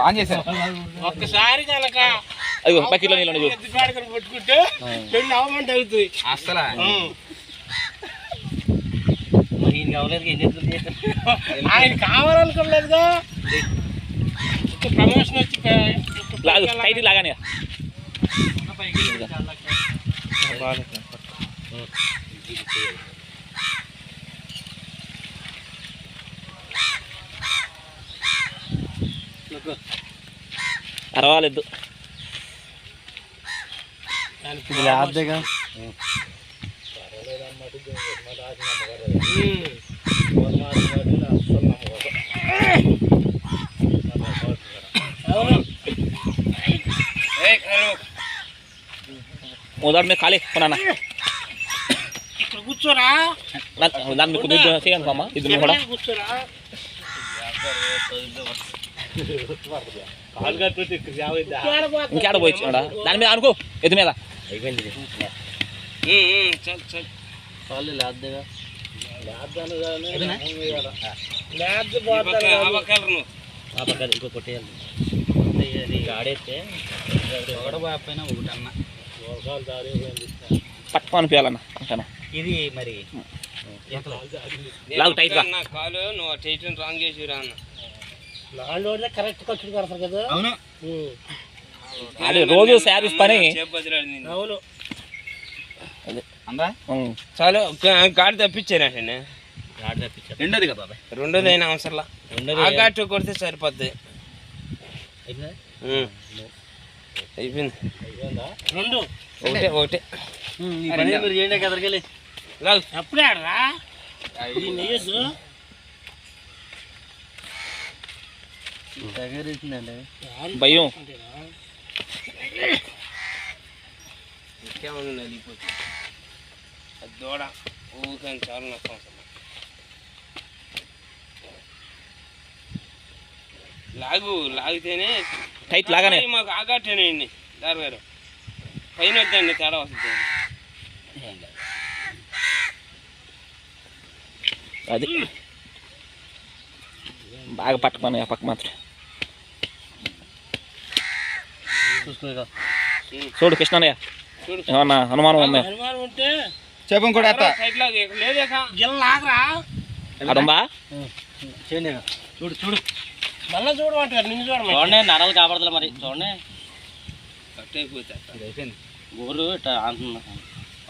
on చేశాను ఒక్కసారి కనుక అయ్యో బకెట్లో నీళ్ళు పట్టుకుంటే పెళ్ళి అవమంటే అవుతుంది అసలు ఆయన కావాలనుకోలేదుగా ప్రమోషన్ వచ్చి లాగు టైట్ లాగానే అరవాలేదు లేదుగా उधर में खाली बनाना ఇక్కడ కూర్చోరా दान में कुछ सेकंड मामा इधर में थोड़ा కూర్చోరా ఇంకేడ పోయి దాని మీద అనుకో ఎదు మీద అయిపోయింది చల్ చల్ చాలు లేదుగా ఇంకో కొట్టేయాలి ఆడేస్తే పైన ఒకటి అన్న పట్టుకొని పోయాలన్న అంటాను ఇది మరి లాగు టైట్ గా కాలు నువ్వు టైట్ రాంగ్ చేసిరా అన్న లాండ్ కరెక్ట్ కట్టుడు కడతారు కదా అవును అది రోజు శారీస్ పని అవును అందా చాలు గాడి తప్పించారా గాడి తప్పించారు రెండోది కదా బాబాయ్ రెండోది అయినా అవసరంలా ఆ గాడి కొడితే సరిపోద్ది అయిపోయింది రెండు ఒకటే ఒకటే మీరు చేయండి ఎదరికెళ్ళి ఎప్పుడే ఆడరా నెయ్యసు భయం ఇంకేమన్నా వెళ్ళిపోతుంది అది దూడ ఊరికని చాలా నష్టం అసలు లాగితేనే టైట్ లాగానే మాకు ఆగట్టేనండి దారి గారు పైన వద్దండి తేడా వస్తుంది అది బాగా పట్టుకొని ఆ పక్క మాత్రం చూడు కృష్ణయ్య ఏమన్నా అనుమానం ఉందా అనుమానం ఉంటే చెప్పం కూడా అడుంబా చేయండి చూడు చూడు మళ్ళీ చూడమంటారు నిన్ను చూడండి నరాలు కాపాడదు మరి చూడండి కట్ అయిపోతే అయిపోయింది గోరు ఇట్లా అంటున్నా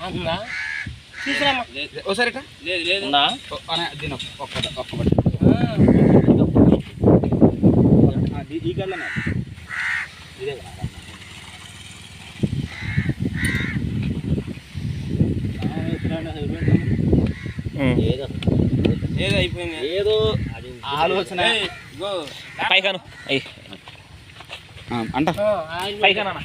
అంటుందా తీసుకురామ్మా ఓసారి లేదు లేదు దీని ఒక్కబడి ఈ గల్ల ఇదే ఏదో ఏదో అయిపోయింది ఏదో ఆలోచన పైకాను అయ్యి అంట పైకానా